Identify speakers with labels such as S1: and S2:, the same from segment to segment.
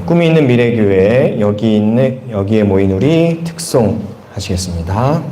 S1: 꿈이 있는 미래교회 여기에 모인 우리 특송 하시겠습니다.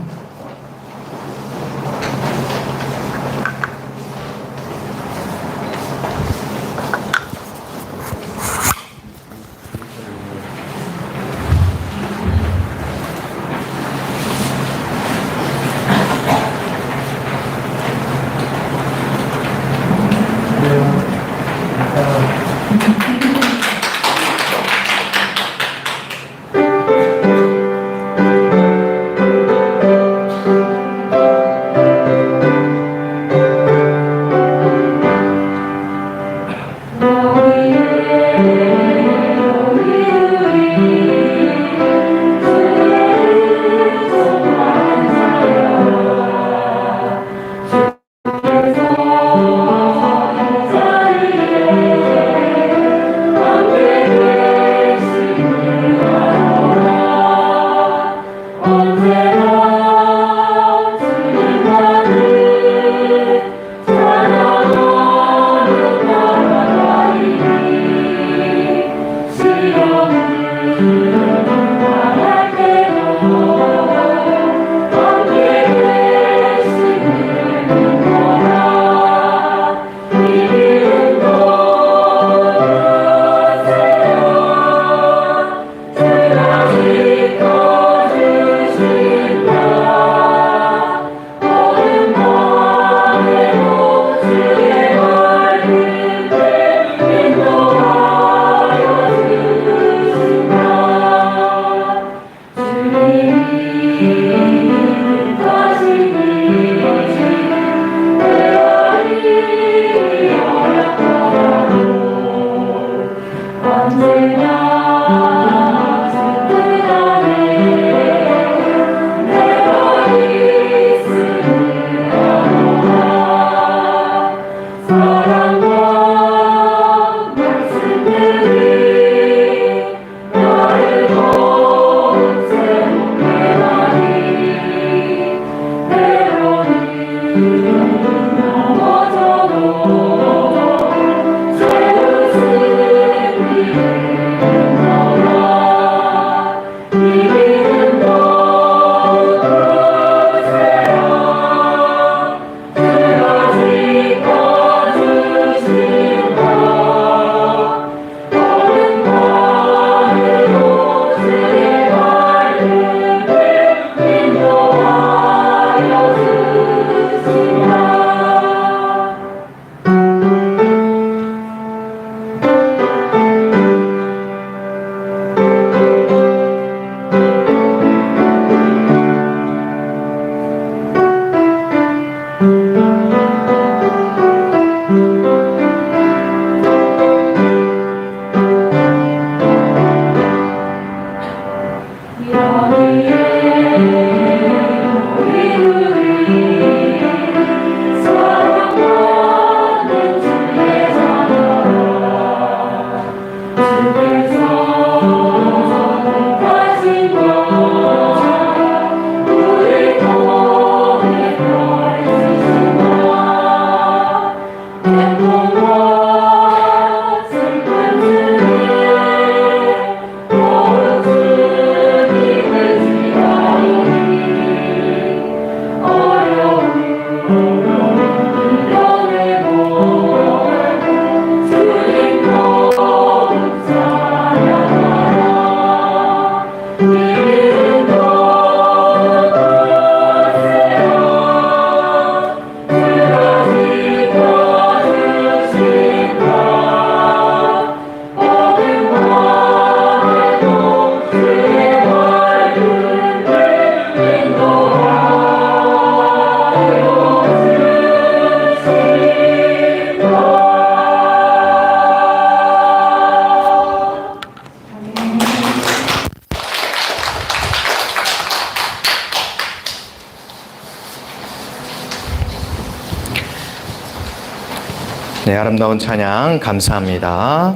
S2: 네, 아름다운 찬양 감사합니다.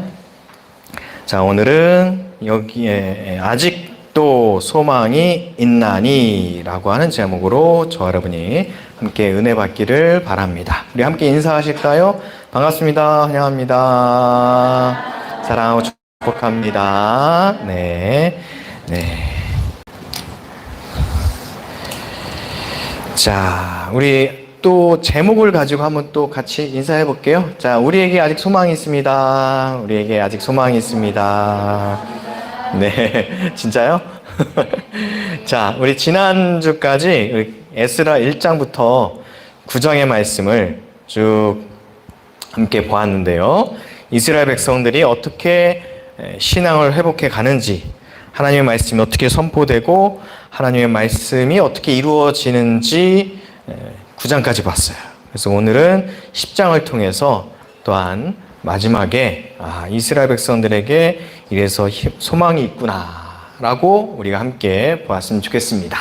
S2: 자, 오늘은 여기에 아직도 소망이 있나니 라고 하는 제목으로 저 여러분이 함께 은혜 받기를 바랍니다. 우리 함께 인사하실까요? 반갑습니다. 환영합니다. 사랑하고 축복합니다. 네. 네. 자, 우리 또 제목을 가지고 한번 또 같이 인사해 볼게요. 자, 우리에게 아직 소망이 있습니다. 우리에게 아직 소망이 있습니다. 네, 진짜요? 자, 우리 지난주까지 에스라 1장부터 9장의 말씀을 쭉 함께 보았는데요. 이스라엘 백성들이 어떻게 신앙을 회복해 가는지, 하나님의 말씀이 어떻게 선포되고 하나님의 말씀이 어떻게 이루어지는지 9장까지 봤어요. 그래서 오늘은 10장을 통해서 또한 마지막에 이스라엘 백성들에게 이래서 소망이 있구나라고 우리가 함께 보았으면 좋겠습니다.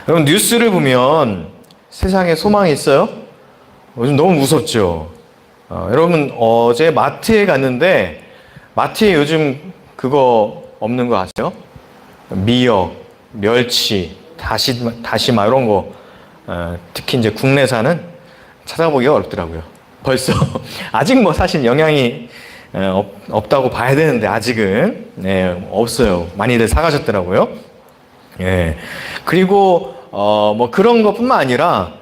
S2: 여러분, 뉴스를 보면 세상에 소망이 있어요? 요즘 너무 무섭죠? 여러분, 어제 마트에 갔는데 마트에 요즘 그거 없는 거 아세요? 미역, 멸치, 다시마 이런 거, 특히 이제 국내산은 찾아보기가 어렵더라고요. 벌써 아직 뭐 사실 영향이 없다고 봐야 되는데 아직은 없어요. 많이들 사가셨더라고요. 예. 그리고 뭐 그런 것뿐만 아니라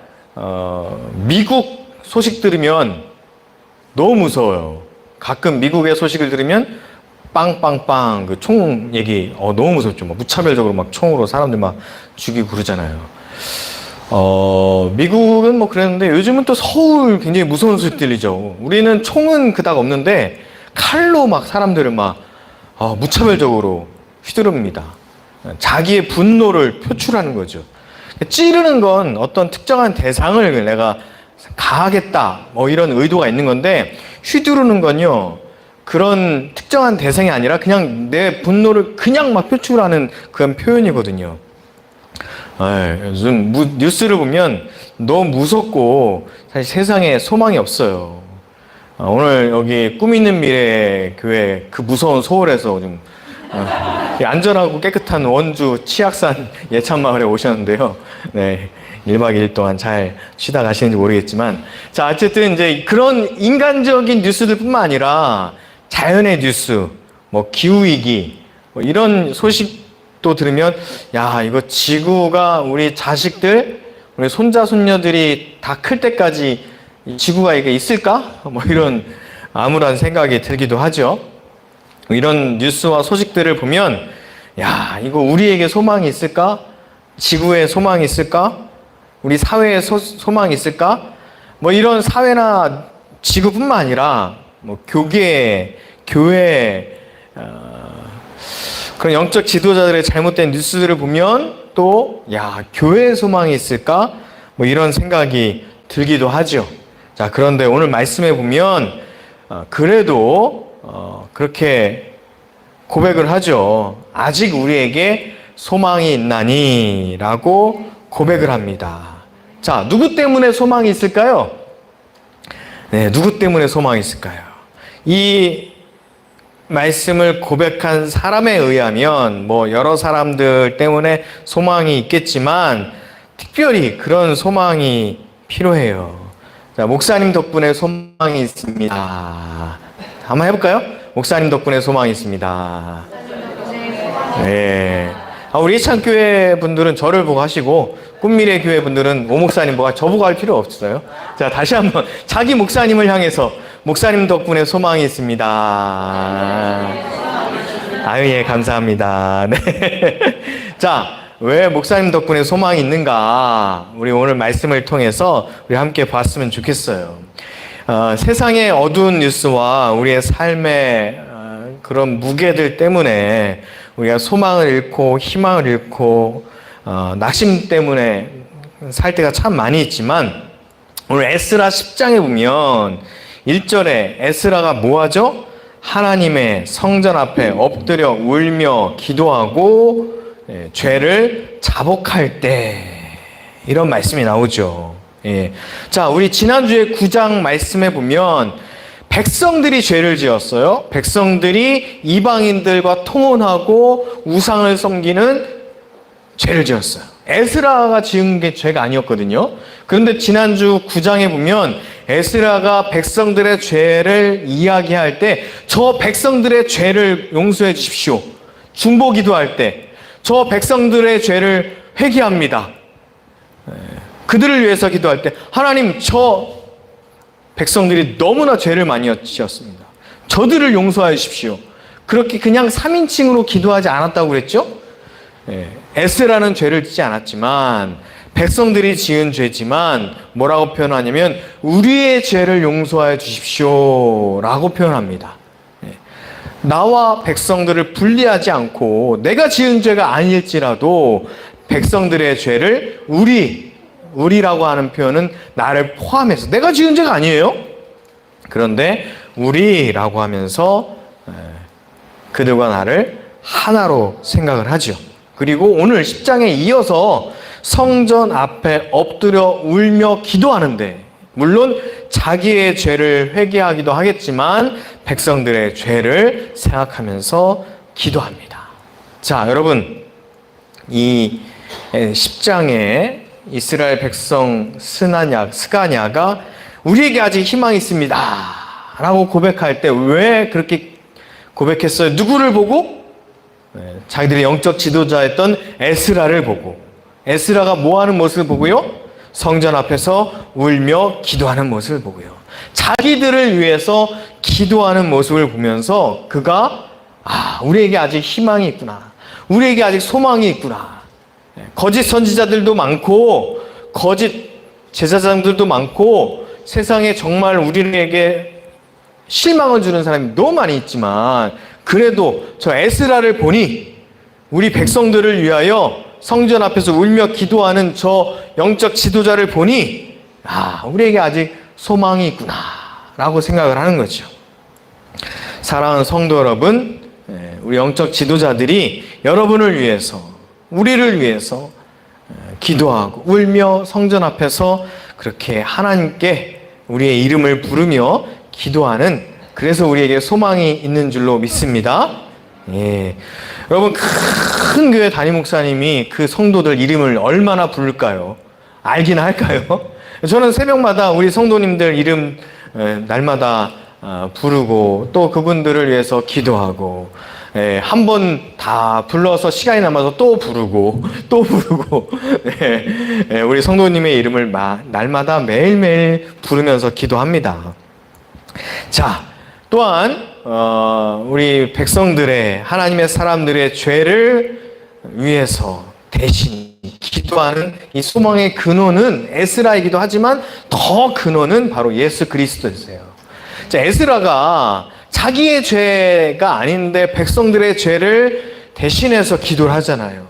S2: 미국 소식 들으면 너무 무서워요. 가끔 미국의 소식을 들으면 빵빵빵 그 총 얘기 너무 무섭죠. 막 무차별적으로 막 총으로 사람들 막 죽이고 그러잖아요. 미국은 뭐 그랬는데 요즘은 또 서울 굉장히 무서운 소식 들리죠. 우리는 총은 그닥 없는데 칼로 막 사람들을 막 무차별적으로 휘두릅니다. 자기의 분노를 표출하는 거죠. 찌르는 건 어떤 특정한 대상을 내가 가하겠다 뭐 이런 의도가 있는 건데, 휘두르는 건요 그런 특정한 대상이 아니라 그냥 내 분노를 그냥 막 표출하는 그런 표현이거든요. 요즘 뉴스를 보면 너무 무섭고 사실 세상에 소망이 없어요. 오늘 여기 꿈 있는 미래 교회 그 무서운 서울에서 좀 안전하고 깨끗한 원주 치악산 예찬마을에 오셨는데요. 네, 1박 2일 동안 잘 쉬다 가시는지 모르겠지만, 자, 어쨌든 이제 그런 인간적인 뉴스들뿐만 아니라 자연의 뉴스, 뭐 기후위기, 뭐 이런 소식도 들으면, 야, 이거 지구가 우리 자식들, 우리 손자, 손녀들이 다 클 때까지 지구가 이게 있을까? 뭐 이런 암울한 생각이 들기도 하죠. 이런 뉴스와 소식들을 보면, 야, 이거 우리에게 소망이 있을까? 지구에 소망이 있을까? 우리 사회에 소망이 있을까? 뭐 이런 사회나 지구뿐만 아니라 뭐 교회, 그런 영적 지도자들의 잘못된 뉴스들을 보면 또, 야, 교회에 소망이 있을까? 뭐 이런 생각이 들기도 하죠. 자, 그런데 오늘 말씀에 보면, 그래도, 그렇게 고백을 하죠. 아직 우리에게 소망이 있나니? 라고 고백을 합니다. 자, 누구 때문에 소망이 있을까요? 네, 누구 때문에 소망이 있을까요? 이 말씀을 고백한 사람에 의하면 뭐 여러 사람들 때문에 소망이 있겠지만 특별히 그런 소망이 필요해요. 자, 목사님 덕분에 소망이 있습니다. 한번 해볼까요? 목사님 덕분에 소망이 있습니다. 네. 우리 예찬교회 분들은 저를 보고 하시고, 꿈미래 교회 분들은 오 목사님 보고 저보고 할 필요 없어요. 자, 다시 한번 자기 목사님을 향해서 목사님 덕분에 소망이 있습니다. 아유, 예, 감사합니다. 네. 자, 왜 목사님 덕분에 소망이 있는가? 우리 오늘 말씀을 통해서 우리 함께 봤으면 좋겠어요. 세상의 어두운 뉴스와 우리의 삶의 그런 무게들 때문에 우리가 소망을 잃고 희망을 잃고 낙심 때문에 살 때가 참 많이 있지만, 오늘 에스라 10장에 보면 1절에 에스라가 뭐 하죠? 하나님의 성전 앞에 엎드려 울며 기도하고 죄를 자복할 때, 이런 말씀이 나오죠. 예. 자, 우리 지난주에 9장 말씀에 보면 백성들이 죄를 지었어요. 백성들이 이방인들과 통혼하고 우상을 섬기는 죄를 지었어요. 에스라가 지은 게 죄가 아니었거든요. 그런데 지난주 9장에 보면 에스라가 백성들의 죄를 이야기할 때 저 백성들의 죄를 용서해 주십시오. 중보 기도할 때 저 백성들의 죄를 회개합니다. 그들을 위해서 기도할 때 하나님 저 백성들이 너무나 죄를 많이 지었습니다. 저들을 용서해 주십시오. 그렇게 그냥 3인칭으로 기도하지 않았다고 그랬죠? 에스라는 죄를 짓지 않았지만 백성들이 지은 죄지만 뭐라고 표현하냐면 우리의 죄를 용서해 주십시오 라고 표현합니다. 나와 백성들을 분리하지 않고 내가 지은 죄가 아닐지라도 백성들의 죄를 우리라고 하는 표현은 나를 포함해서 내가 지은 죄가 아니에요. 그런데 우리라고 하면서 그들과 나를 하나로 생각을 하죠. 그리고 오늘 10장에 이어서 성전 앞에 엎드려 울며 기도하는데 물론 자기의 죄를 회개하기도 하겠지만 백성들의 죄를 생각하면서 기도합니다. 자, 여러분 이 10장에 이스라엘 백성 스가냐가 우리에게 아직 희망이 있습니다 라고 고백할 때 왜 그렇게 고백했어요? 누구를 보고? 자기들의 영적 지도자였던 에스라를 보고. 에스라가 뭐하는 모습을 보고요? 성전 앞에서 울며 기도하는 모습을 보고요. 자기들을 위해서 기도하는 모습을 보면서 그가 우리에게 아직 희망이 있구나. 우리에게 아직 소망이 있구나. 거짓 선지자들도 많고 거짓 제사장들도 많고 세상에 정말 우리에게 실망을 주는 사람이 너무 많이 있지만 그래도 저 에스라를 보니 우리 백성들을 위하여 성전 앞에서 울며 기도하는 저 영적 지도자를 보니 우리에게 아직 소망이 있구나 라고 생각을 하는 거죠. 사랑하는 성도 여러분, 우리 영적 지도자들이 여러분을 위해서 우리를 위해서 기도하고 울며 성전 앞에서 그렇게 하나님께 우리의 이름을 부르며 기도하는 그래서 우리에게 소망이 있는 줄로 믿습니다. 여러분 큰 교회 담임 목사님이 그 성도들 이름을 얼마나 부를까요? 알긴 할까요? 저는 새벽마다 우리 성도님들 이름 날마다 부르고 또 그분들을 위해서 기도하고 한 번 다 불러서 시간이 남아서 또 부르고 우리 성도님의 이름을 날마다 매일매일 부르면서 기도합니다. 자, 또한 우리 백성들의 하나님의 사람들의 죄를 위해서 대신 기도하는 이 소망의 근원은 에스라이기도 하지만 더 근원은 바로 예수 그리스도였어요. 자, 에스라가 자기의 죄가 아닌데 백성들의 죄를 대신해서 기도를 하잖아요.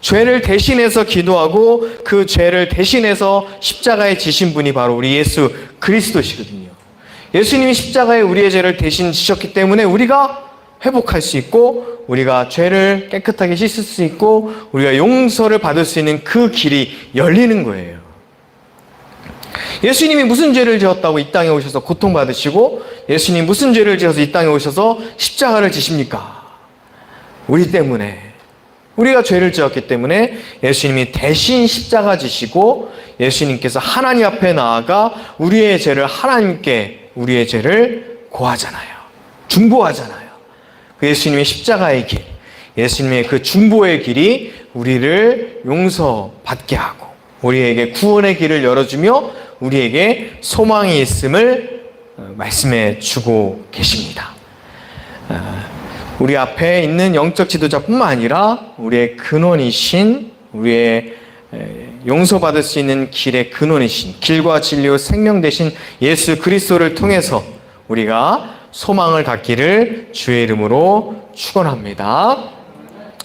S2: 죄를 대신해서 기도하고 그 죄를 대신해서 십자가에 지신 분이 바로 우리 예수 그리스도시거든요. 예수님이 십자가에 우리의 죄를 대신 지셨기 때문에 우리가 회복할 수 있고 우리가 죄를 깨끗하게 씻을 수 있고 우리가 용서를 받을 수 있는 그 길이 열리는 거예요. 예수님이 무슨 죄를 지었다고 이 땅에 오셔서 고통받으시고 예수님이 무슨 죄를 지어서 이 땅에 오셔서 십자가를 지십니까? 우리 때문에 우리가 죄를 지었기 때문에 예수님이 대신 십자가 지시고 예수님께서 하나님 앞에 나아가 우리의 죄를 하나님께 우리의 죄를 고하잖아요. 중보하잖아요. 그 예수님의 십자가의 길, 예수님의 그 중보의 길이 우리를 용서받게 하고 우리에게 구원의 길을 열어주며 우리에게 소망이 있음을 말씀해 주고 계십니다. 우리 앞에 있는 영적 지도자뿐만 아니라 우리의 근원이신 우리의 용서받을 수 있는 길의 근원이신 길과 진리와 생명 되신 예수 그리스도를 통해서 우리가 소망을 갖기를 주의 이름으로 축원합니다.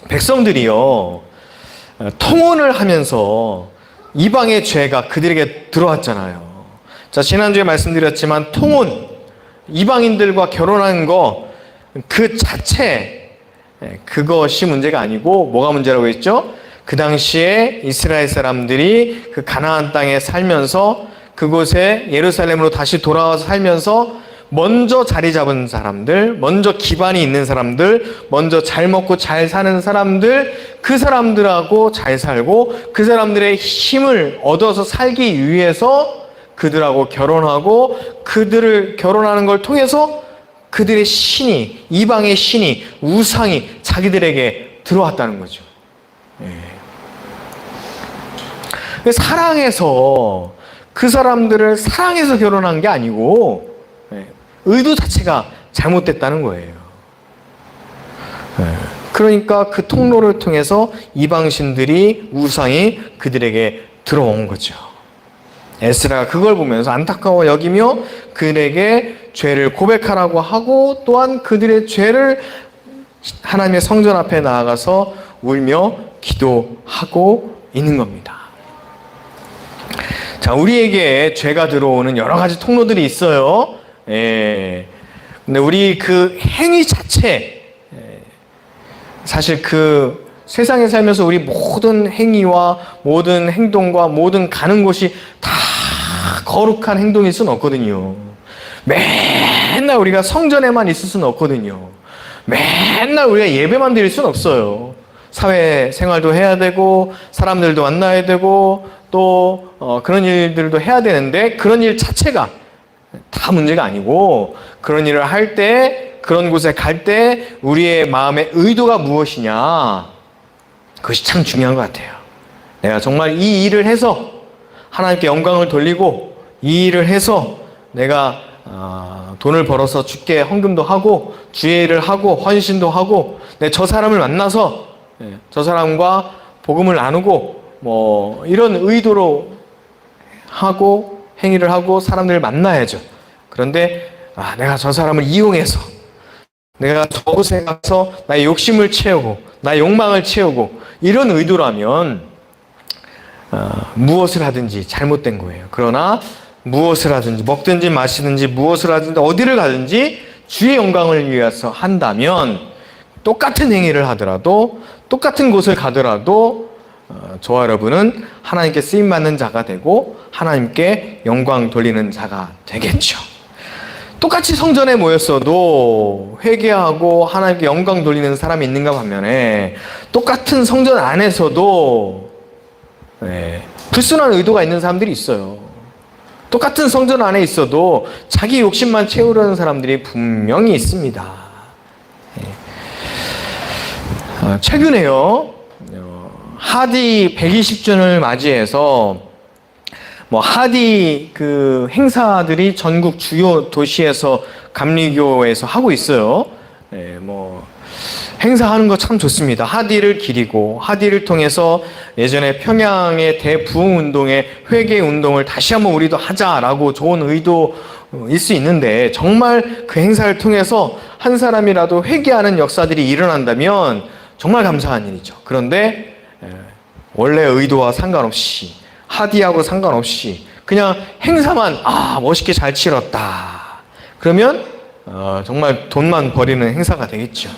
S2: 백성들이요 통혼을 하면서 이방의 죄가 그들에게 들어왔잖아요. 자, 지난주에 말씀드렸지만 통혼, 이방인들과 결혼한 거 그 자체 그것이 문제가 아니고 뭐가 문제라고 했죠? 그 당시에 이스라엘 사람들이 그 가나안 땅에 살면서 그곳에 예루살렘으로 다시 돌아와서 살면서 먼저 자리 잡은 사람들, 먼저 기반이 있는 사람들, 먼저 잘 먹고 잘 사는 사람들, 그 사람들하고 잘 살고 그 사람들의 힘을 얻어서 살기 위해서 그들하고 결혼하고 그들을 결혼하는 걸 통해서 그들의 신이, 이방의 신이, 우상이 자기들에게 들어왔다는 거죠. 사랑해서, 그 사람들을 사랑해서 결혼한 게 아니고 의도 자체가 잘못됐다는 거예요. 그러니까 그 통로를 통해서 이방신들이, 우상이 그들에게 들어온 거죠. 에스라가 그걸 보면서 안타까워 여기며 그들에게 죄를 고백하라고 하고 또한 그들의 죄를 하나님의 성전 앞에 나아가서 울며 기도하고 있는 겁니다. 자, 우리에게 죄가 들어오는 여러 가지 통로들이 있어요. 근데 우리 그 행위 자체, 사실 그 세상에 살면서 우리 모든 행위와 모든 행동과 모든 가는 곳이 다 거룩한 행동일 수는 없거든요. 맨날 우리가 성전에만 있을 수는 없거든요. 맨날 우리가 예배만 드릴 수는 없어요. 사회생활도 해야 되고 사람들도 만나야 되고 또 그런 일들도 해야 되는데 그런 일 자체가 다 문제가 아니고 그런 일을 할 때, 그런 곳에 갈 때 우리의 마음의 의도가 무엇이냐, 그것이 참 중요한 것 같아요. 내가 정말 이 일을 해서 하나님께 영광을 돌리고 이 일을 해서 내가 돈을 벌어서 주께 헌금도 하고 주의 일을 하고 헌신도 하고 저 사람을 만나서 저 사람과 복음을 나누고 뭐 이런 의도로 하고 행위를 하고 사람들을 만나야죠. 그런데 내가 저 사람을 이용해서 내가 저곳에 가서 나의 욕심을 채우고 나의 욕망을 채우고 이런 의도라면 무엇을 하든지 잘못된 거예요. 그러나 무엇을 하든지 먹든지 마시든지 무엇을 하든지 어디를 가든지 주의 영광을 위해서 한다면 똑같은 행위를 하더라도 똑같은 곳을 가더라도 저와 여러분은 하나님께 쓰임받는 자가 되고 하나님께 영광 돌리는 자가 되겠죠. 똑같이 성전에 모였어도 회개하고 하나님께 영광 돌리는 사람이 있는가 반면에 똑같은 성전 안에서도 불순한 의도가 있는 사람들이 있어요. 똑같은 성전 안에 있어도 자기 욕심만 채우려는 사람들이 분명히 있습니다. 최근에요, 하디 120주년을 맞이해서 하디 그 행사들이 전국 주요 도시에서 감리교에서 하고 있어요. 행사하는 거 참 좋습니다. 하디를 기리고 하디를 통해서 예전에 평양의 대부흥 운동의 회개 운동을 다시 한번 우리도 하자라고 좋은 의도일 수 있는데 정말 그 행사를 통해서 한 사람이라도 회개하는 역사들이 일어난다면 정말 감사한 일이죠. 그런데 원래 의도와 상관없이 하디하고 상관없이 그냥 행사만 멋있게 잘 치렀다. 그러면 정말 돈만 버리는 행사가 되겠죠.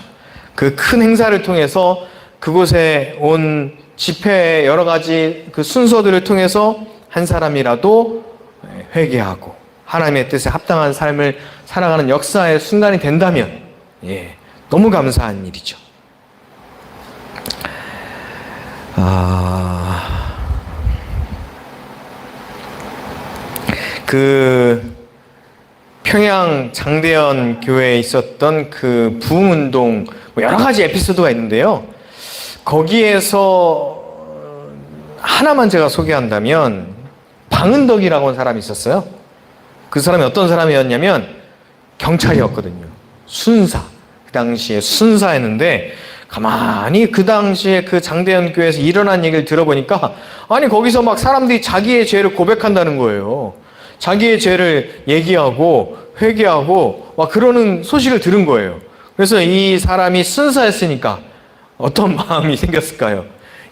S2: 그 큰 행사를 통해서 그곳에 온 집회의 여러 가지 그 순서들을 통해서 한 사람이라도 회개하고 하나님의 뜻에 합당한 삶을 살아가는 역사의 순간이 된다면 너무 감사한 일이죠. 그 평양 장대현 교회에 있었던 그 부흥운동 여러 가지 에피소드가 있는데요. 거기에서 하나만 제가 소개한다면 방은덕이라고 하는 사람이 있었어요. 그 사람이 어떤 사람이었냐면 경찰이었거든요. 순사. 그 당시에 순사였는데 가만히 그 당시에 그 장대현 교회에서 일어난 얘기를 들어보니까 아니 거기서 막 사람들이 자기의 죄를 고백한다는 거예요. 자기의 죄를 얘기하고 회개하고 막 그러는 소식을 들은 거예요. 그래서 이 사람이 순사였으니까 어떤 마음이 생겼을까요?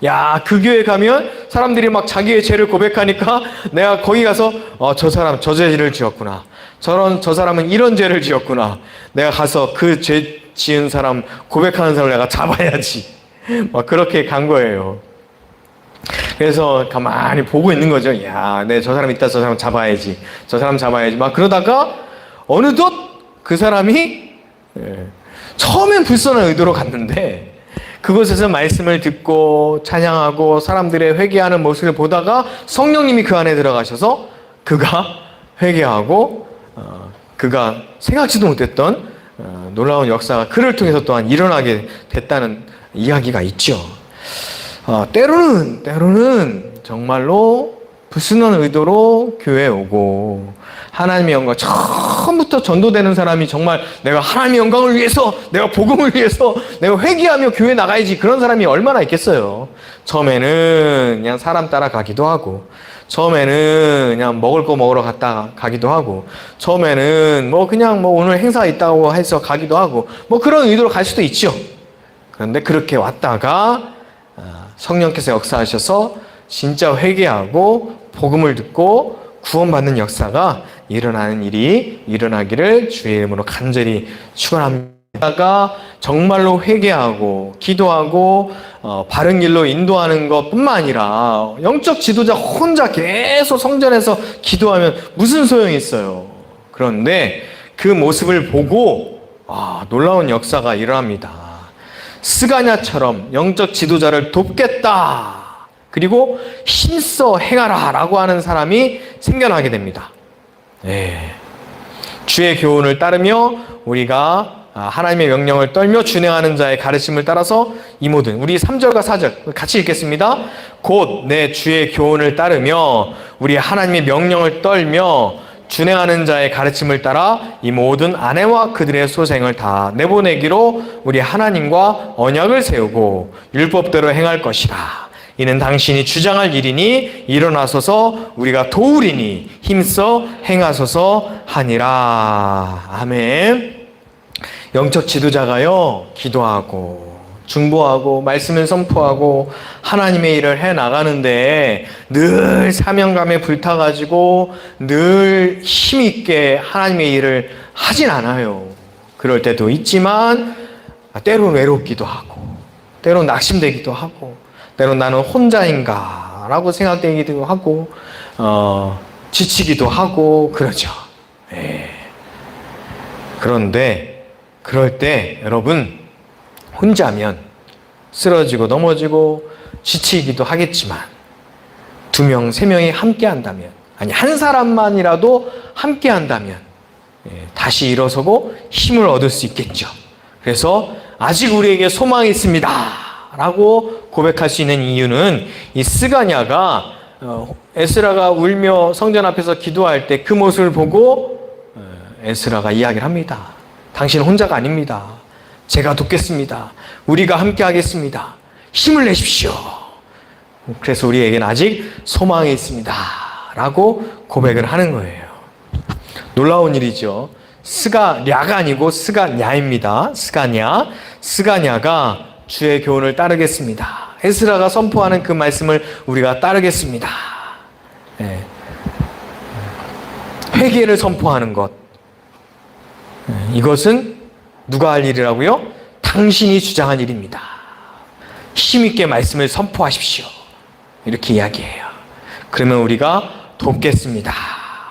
S2: 야, 그 교회 가면 사람들이 막 자기의 죄를 고백하니까 내가 거기 가서 저 사람 저 죄를 지었구나. 저 사람은 이런 죄를 지었구나. 내가 가서 그 죄 지은 사람 고백하는 사람을 내가 잡아야지. 막 그렇게 간 거예요. 그래서 가만히 보고 있는 거죠. 야, 저 사람 있다. 저 사람 잡아야지. 저 사람 잡아야지. 막 그러다가 어느덧 그 사람이 처음엔 불선한 의도로 갔는데 그곳에서 말씀을 듣고 찬양하고 사람들의 회개하는 모습을 보다가 성령님이 그 안에 들어가셔서 그가 회개하고 그가 생각지도 못했던 놀라운 역사가 그를 통해서 또한 일어나게 됐다는 이야기가 있죠. 때로는 정말로 불순한 의도로 교회에 오고 하나님의 영광, 처음부터 전도되는 사람이 정말 내가 하나님의 영광을 위해서, 내가 복음을 위해서, 내가 회개하며 교회 나가야지, 그런 사람이 얼마나 있겠어요. 처음에는 그냥 사람 따라가기도 하고, 처음에는 그냥 먹을 거 먹으러 갔다 가기도 하고, 처음에는 그냥 오늘 행사 있다고 해서 가기도 하고, 그런 의도로 갈 수도 있죠. 그런데 그렇게 왔다가 성령께서 역사하셔서 진짜 회개하고 복음을 듣고 구원받는 역사가 일어나는 일이 일어나기를 주의 이름으로 간절히 축원합니다. 정말로 회개하고 기도하고 바른 길로 인도하는 것뿐만 아니라 영적 지도자 혼자 계속 성전에서 기도하면 무슨 소용이 있어요. 그런데 그 모습을 보고 놀라운 역사가 일어납니다. 스가냐처럼 영적 지도자를 돕겠다, 그리고 힘써 행하라 라고 하는 사람이 생겨나게 됩니다. 주의 교훈을 따르며 우리가 하나님의 명령을 떨며 준행하는 자의 가르침을 따라서 이 모든, 우리 3절과 4절 같이 읽겠습니다. 곧 내 주의 교훈을 따르며 우리 하나님의 명령을 떨며 준행하는 자의 가르침을 따라 이 모든 아내와 그들의 소생을 다 내보내기로 우리 하나님과 언약을 세우고 율법대로 행할 것이라. 이는 당신이 주장할 일이니 일어나소서 우리가 도우리니 힘써 행하소서 하니라. 아멘. 영적 지도자가요, 기도하고 중보하고 말씀을 선포하고 하나님의 일을 해나가는데 늘 사명감에 불타가지고 늘 힘있게 하나님의 일을 하진 않아요. 그럴 때도 있지만 때로는 외롭기도 하고 때로는 낙심되기도 하고 때로는 나는 혼자인가 라고 생각되기도 하고 지치기도 하고 그러죠. 그런데 그럴 때 여러분, 혼자면 쓰러지고 넘어지고 지치기도 하겠지만 2명, 3명이 함께 한다면, 아니 한 사람만이라도 함께 한다면 다시 일어서고 힘을 얻을 수 있겠죠. 그래서 아직 우리에게 소망이 있습니다 라고 고백할 수 있는 이유는 이 스가냐가 에스라가 울며 성전 앞에서 기도할 때 그 모습을 보고 에스라가 이야기를 합니다. 당신 혼자가 아닙니다. 제가 돕겠습니다. 우리가 함께 하겠습니다. 힘을 내십시오. 그래서 우리에게는 아직 소망이 있습니다 라고 고백을 하는 거예요. 놀라운 일이죠. 스가랴가 아니고 스가냐입니다. 스가냐가 주의 교훈을 따르겠습니다. 에스라가 선포하는 그 말씀을 우리가 따르겠습니다. 회개를 선포하는 것, 이것은 누가 할 일이라고요? 당신이 주장한 일입니다. 힘있게 말씀을 선포하십시오. 이렇게 이야기해요. 그러면 우리가 돕겠습니다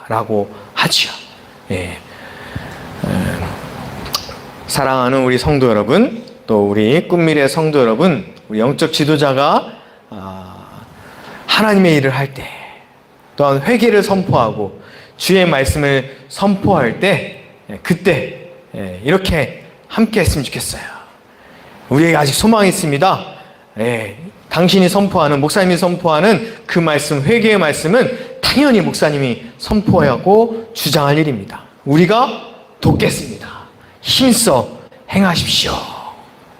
S2: 라고 하죠. 사랑하는 우리 성도 여러분, 또 우리 꿈미래 성도 여러분, 우리 영적 지도자가 하나님의 일을 할 때, 또한 회개를 선포하고 주의 말씀을 선포할 때, 그때 이렇게 함께 했으면 좋겠어요. 우리에게 아직 소망이 있습니다. 당신이 선포하는, 목사님이 선포하는 그 말씀, 회개의 말씀은 당연히 목사님이 선포하고 주장할 일입니다. 우리가 돕겠습니다. 힘써 행하십시오.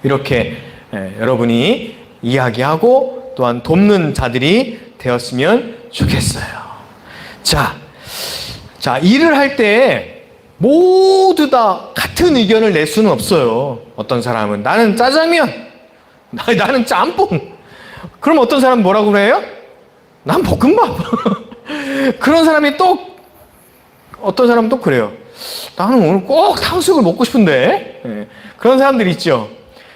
S2: 이렇게 여러분이 이야기하고 또한 돕는 자들이 되었으면 좋겠어요. 자, 일을 할 때 모두 다 같은 의견을 낼 수는 없어요. 어떤 사람은 나는 짜장면, 나는 짬뽕. 그럼 어떤 사람은 뭐라고 그래요? 난 볶음밥. 그런 사람이 또 어떤 사람은 또 그래요. 나는 오늘 꼭 탕수육을 먹고 싶은데. 그런 사람들 있죠.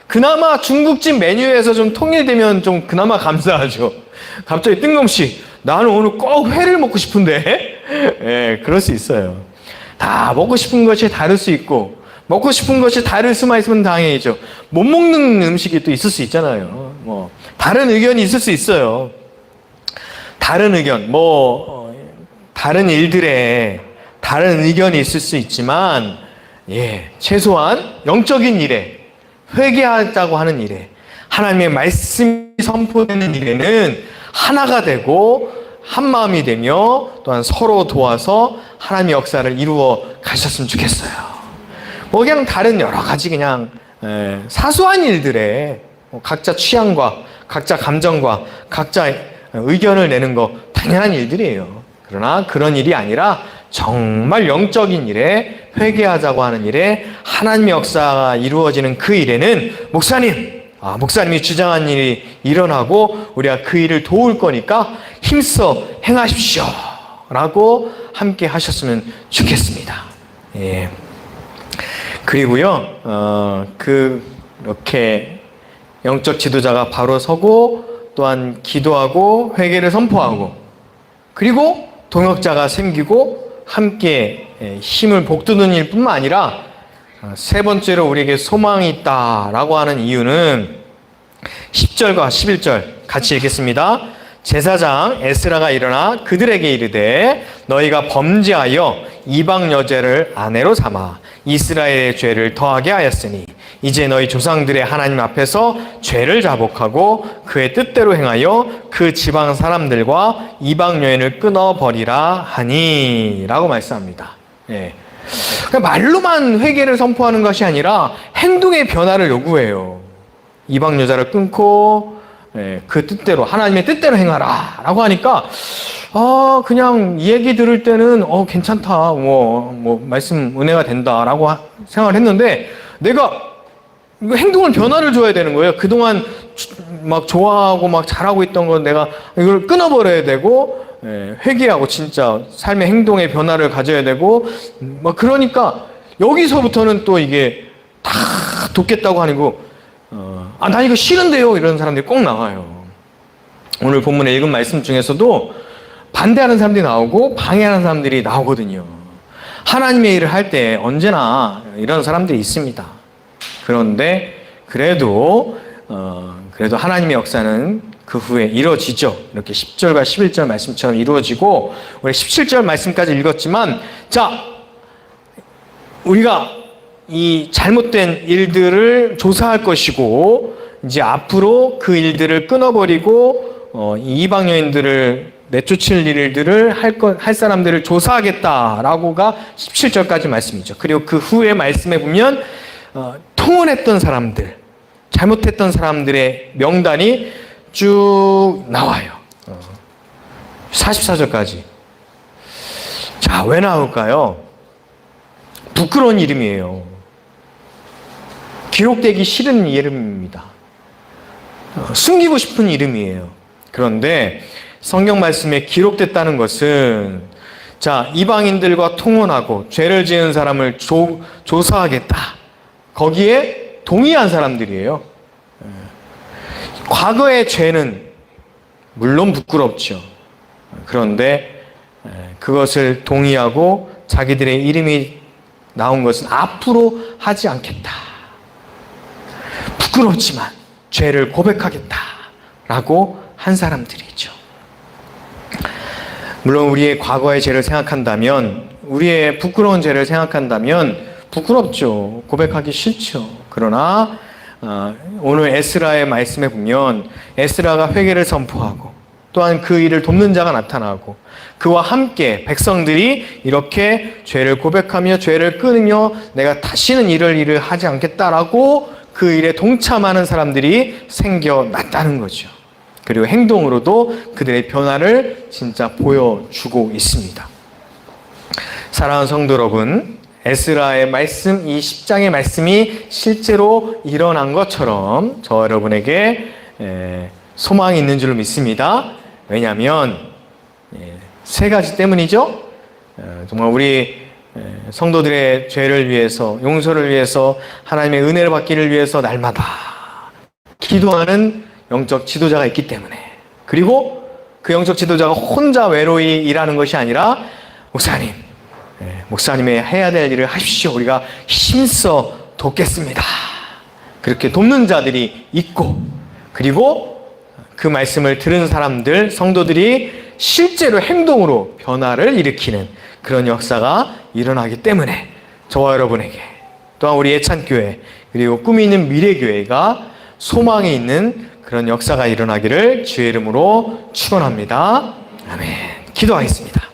S2: 그나마 중국집 메뉴에서 좀 통일되면 좀 그나마 감사하죠. 갑자기 뜬금없이 나는 오늘 꼭 회를 먹고 싶은데. 그럴 수 있어요. 다 먹고 싶은 것이 다를 수 있고, 먹고 싶은 것이 다를 수만 있으면 다행이죠. 못 먹는 음식이 또 있을 수 있잖아요. 뭐 다른 의견이 있을 수 있어요. 다른 의견, 다른 일들에 다른 의견이 있을 수 있지만, 최소한 영적인 일에, 회개하자고 하는 일에, 하나님의 말씀이 선포되는 일에는 하나가 되고 한 마음이 되며 또한 서로 도와서 하나님의 역사를 이루어 가셨으면 좋겠어요. 그냥 다른 여러 가지 그냥 사소한 일들에 각자 취향과 각자 감정과 각자 의견을 내는 거 당연한 일들이에요. 그러나 그런 일이 아니라 정말 영적인 일에, 회개하자고 하는 일에 하나님의 역사가 이루어지는 그 일에는 목사님이 주장한 일이 일어나고 우리가 그 일을 도울 거니까 힘써 행하십시오 라고 함께 하셨으면 좋겠습니다. 그리고요, 그렇게 영적 지도자가 바로 서고 또한 기도하고 회개를 선포하고 그리고 동역자가 생기고 함께 힘을 복두는 일뿐만 아니라 세 번째로 우리에게 소망이 있다라고 하는 이유는 10절과 11절 같이 읽겠습니다. 제사장 에스라가 일어나 그들에게 이르되 너희가 범죄하여 이방 여자를 아내로 삼아 이스라엘의 죄를 더하게 하였으니 이제 너희 조상들의 하나님 앞에서 죄를 자복하고 그의 뜻대로 행하여 그 지방 사람들과 이방 여인을 끊어버리라 하니 라고 말씀합니다. 그러니까 말로만 회개를 선포하는 것이 아니라 행동의 변화를 요구해요. 이방 여자를 끊고 그 뜻대로 하나님의 뜻대로 행하라 라고 하니까 그냥 이 얘기 들을 때는 괜찮다 말씀 은혜가 된다 라고 생각을 했는데 내가 이거 행동을 변화를 줘야 되는 거예요. 그동안 막 좋아하고 막 잘하고 있던 건 내가 이걸 끊어버려야 되고 회개하고 진짜 삶의 행동의 변화를 가져야 되고 막 그러니까 여기서부터는 또 이게 다 돕겠다고 아니고 나 이거 싫은데요 이런 사람들이 꼭 나와요. 오늘 본문에 읽은 말씀 중에서도 반대하는 사람들이 나오고 방해하는 사람들이 나오거든요. 하나님의 일을 할 때 언제나 이런 사람들이 있습니다. 그런데 그래도 하나님의 역사는 그 후에 이루어지죠. 이렇게 10절과 11절 말씀처럼 이루어지고 우리 17절 말씀까지 읽었지만 우리가 이 잘못된 일들을 조사할 것이고 이제 앞으로 그 일들을 끊어버리고 이방 여인들을 내쫓을 일들을 할 사람들을 조사하겠다라고가 17절까지 말씀이죠. 그리고 그 후에 말씀에 보면 통혼했던 사람들, 잘못했던 사람들의 명단이 쭉 나와요. 44절까지. 자, 왜 나올까요? 부끄러운 이름이에요. 기록되기 싫은 이름입니다. 숨기고 싶은 이름이에요. 그런데 성경 말씀에 기록됐다는 것은 이방인들과 통혼하고 죄를 지은 사람을 조사하겠다. 거기에 동의한 사람들이에요. 과거의 죄는 물론 부끄럽죠. 그런데 그것을 동의하고 자기들의 이름이 나온 것은 앞으로 하지 않겠다. 부끄럽지만 죄를 고백하겠다라고 한 사람들이죠. 물론 우리의 과거의 죄를 생각한다면, 우리의 부끄러운 죄를 생각한다면 부끄럽죠. 고백하기 싫죠. 그러나 오늘 에스라의 말씀에 보면 에스라가 회개를 선포하고 또한 그 일을 돕는 자가 나타나고 그와 함께 백성들이 이렇게 죄를 고백하며 죄를 끊으며 내가 다시는 이럴 일을 하지 않겠다라고 그 일에 동참하는 사람들이 생겨났다는 거죠. 그리고 행동으로도 그들의 변화를 진짜 보여주고 있습니다. 사랑하는 성도 여러분, 에스라의 말씀, 이 10장의 말씀이 실제로 일어난 것처럼 저 여러분에게 소망이 있는 줄로 믿습니다. 왜냐하면 세 가지 때문이죠. 정말 우리 성도들의 죄를 위해서, 용서를 위해서, 하나님의 은혜를 받기를 위해서 날마다 기도하는 영적 지도자가 있기 때문에, 그리고 그 영적 지도자가 혼자 외로이 일하는 것이 아니라 목사님, 목사님의 해야 될 일을 하십시오. 우리가 힘써 돕겠습니다. 그렇게 돕는 자들이 있고, 그리고 그 말씀을 들은 사람들, 성도들이 실제로 행동으로 변화를 일으키는 그런 역사가 일어나기 때문에 저와 여러분에게, 또한 우리 예찬교회, 그리고 꿈이 있는 미래교회가 소망이 있는 그런 역사가 일어나기를 주의 이름으로 축원합니다. 아멘. 기도하겠습니다.